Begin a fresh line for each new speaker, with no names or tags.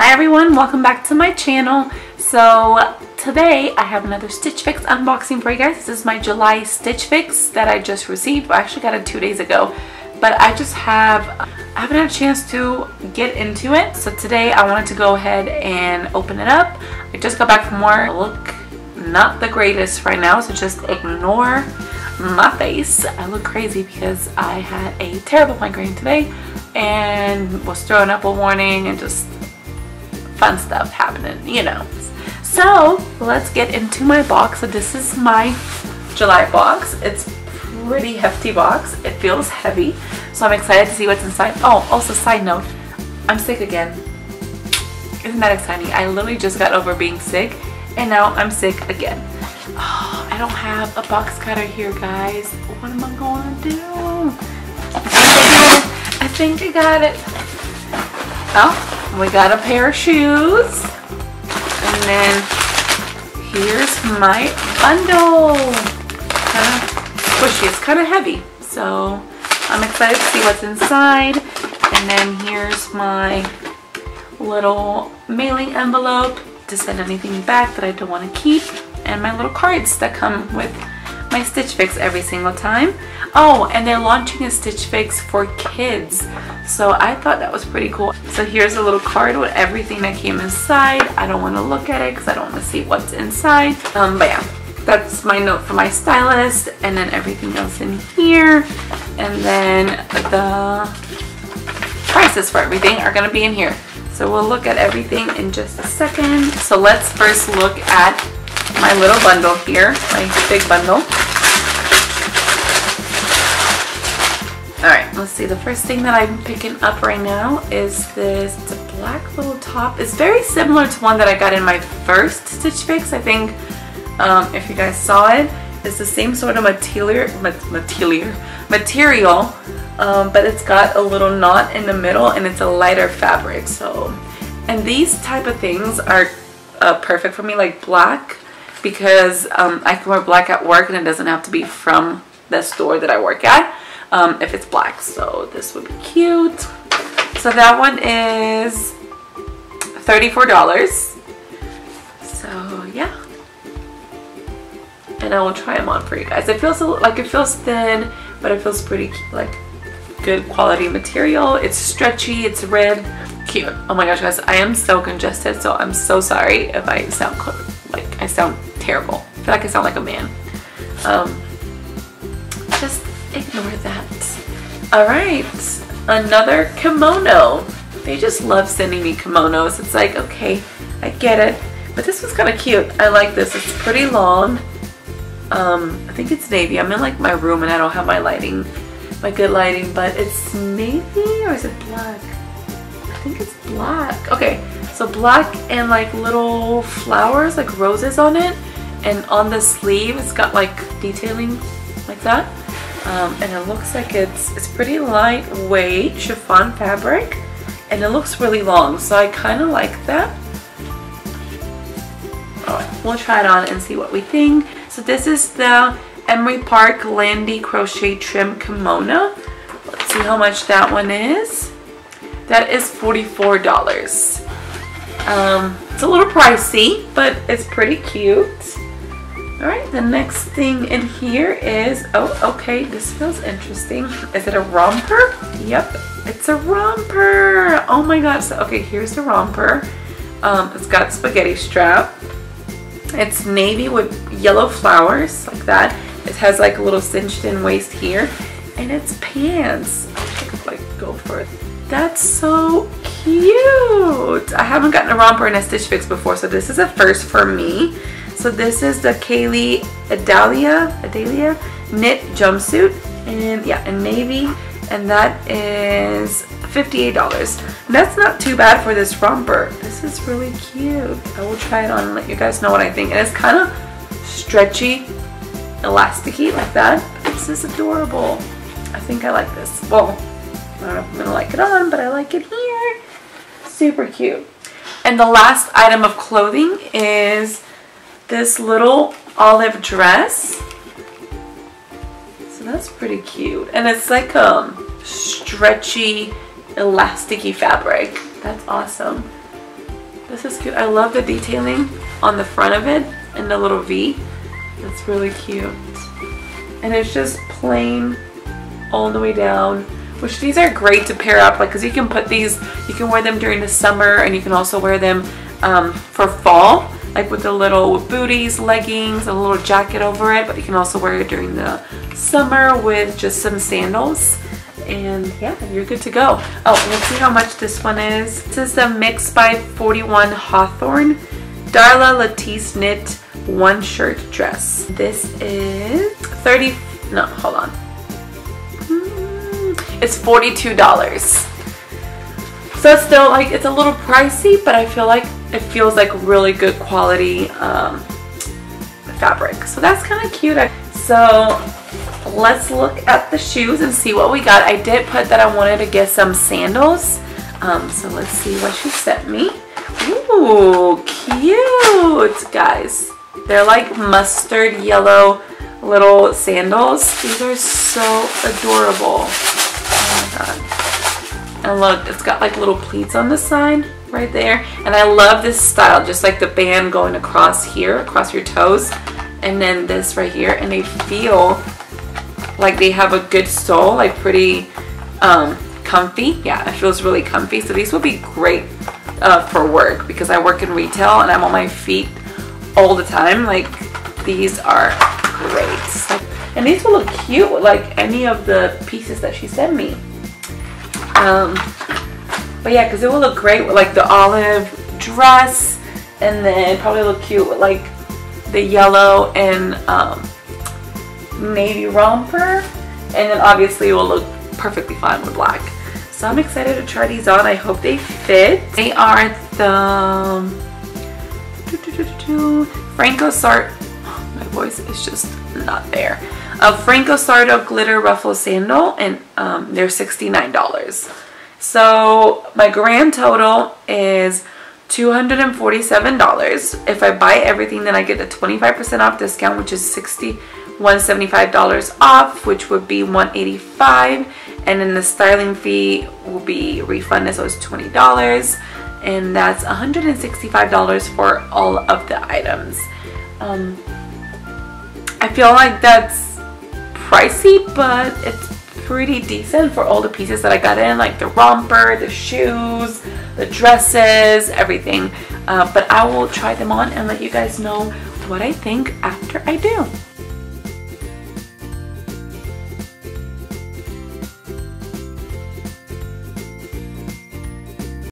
Hi everyone, welcome back to my channel. So today I have another Stitch Fix unboxing for you guys. This is my July Stitch Fix that I just received. I actually got it 2 days ago, but I haven't had a chance to get into it. So today I wanted to go ahead and open it up. I just got back from work. I look not the greatest right now, so just ignore my face. I look crazy because I had a terrible migraine today and was throwing up a warning and just fun stuff happening, you know. So let's get into my box. So this is my July box. It's a pretty hefty box. It feels heavy, so I'm excited to see what's inside. Oh, also side note, I'm sick again. Isn't that exciting? I literally just got over being sick and now I'm sick again. Oh, I don't have a box cutter here, guys. What am I gonna do? I think I got it. Oh, we got a pair of shoes, and then here's my bundle. Kind of squishy, it's kind of heavy, so I'm excited to see what's inside. And then here's my little mailing envelope to send anything back that I don't want to keep, and my little cards that come with my Stitch Fix every single time. Oh, and they're launching a Stitch Fix for kids, so I thought that was pretty cool. So here's a little card with everything that came inside. I don't want to look at it because I don't want to see what's inside. But yeah, that's my note for my stylist, and then everything else in here, and then the prices for everything are going to be in here. So we'll look at everything in just a second. So let's first look at my little bundle here, my big bundle. Alright, let's see. The first thing that I'm picking up right now is this. It's a black little top. It's very similar to one that I got in my first Stitch Fix. I think if you guys saw it, it's the same sort of material, but it's got a little knot in the middle and it's a lighter fabric. So, and these type of things are perfect for me, like black, because I can wear black at work and it doesn't have to be from the store that I work at if it's black. So this would be cute. So that one is $34. So yeah, and I will try them on for you guys. It feels like it feels thin, but it feels pretty like good quality material. It's stretchy, it's red, cute. Oh my gosh, guys, I am so congested, so I'm so sorry if I sound like I sound terrible. I feel like I sound like a man. Just ignore that. Alright, another kimono. They just love sending me kimonos. It's like, okay, I get it, but this was kind of cute. I like this. It's pretty long. I think it's navy. I'm in like my room and I don't have my lighting, my good lighting, but it's navy, or is it black? I think it's black. Okay, so black and like little flowers, like roses on it, and on the sleeve it's got like detailing like that. And it looks like it's pretty lightweight chiffon fabric, and it looks really long, so I kind of like that. Alright, we'll try it on and see what we think. So this is the Emery Park Landy Crochet Trim Kimono. Let's see how much that one is. That is $44. It's a little pricey, but it's pretty cute. Alright, the next thing in here is, oh, okay, this feels interesting. Is it a romper? Yep, it's a romper. Oh my gosh. So, okay, here's the romper. It's got spaghetti strap. It's navy with yellow flowers, like that. It has like a little cinched in waist here, and it's pants. I could like go for it. That's so cute. I haven't gotten a romper in a Stitch Fix before, so this is a first for me. So this is the Kaylee Adela knit jumpsuit, and yeah, in navy, and that is $58. That's not too bad for this romper. This is really cute. I will try it on and let you guys know what I think. And it's kind of stretchy, elasticy like that. This is adorable. I think I like this. Well, I don't know if I'm gonna like it on, but I like it here. Super cute. And the last item of clothing is this little olive dress. So that's pretty cute, and it's like stretchy elasticy fabric. That's awesome. This is cute. I love the detailing on the front of it and the little V. That's really cute. And it's just plain all the way down, which these are great to pair up, like, because you can put these, you can wear them during the summer, and you can also wear them for fall, like with the little booties, leggings, a little jacket over it, but you can also wear it during the summer with just some sandals. And yeah, you're good to go. Oh, let's see how much this one is. This is the Mix by 41 Hawthorne Darla Lattice Knit one shirt dress. This is it's $42. So it's still like, it's a little pricey, but I feel like it feels like really good quality fabric. So that's kind of cute. So let's look at the shoes and see what we got. I did put that I wanted to get some sandals. So let's see what she sent me. Ooh, cute, guys. They're like mustard yellow little sandals. These are so adorable. Oh my god. And look, it's got like little pleats on the side right there. And I love this style, just like the band going across here, across your toes. And then this right here. And they feel like they have a good sole, like pretty comfy. Yeah, it feels really comfy. So these will be great for work, because I work in retail and I'm on my feet all the time. Like, these are great. And these will look cute with like any of the pieces that she sent me. But yeah, because it will look great with like the olive dress, and then probably look cute with like the yellow and navy romper, and then obviously it will look perfectly fine with black. So I'm excited to try these on. I hope they fit. They are the Franco Sarto. My voice is just not there. Franco Sarto glitter ruffle sandal, and they're $69. So my grand total is $247. If I buy everything, then I get a 25% off discount, which is $175 off, which would be $185, and then the styling fee will be refunded, so it's $20, and that's $165 for all of the items. I feel like that's pricey, but it's pretty decent for all the pieces that I got in, like the romper, the shoes, the dresses, everything. But I will try them on and let you guys know what I think after I do.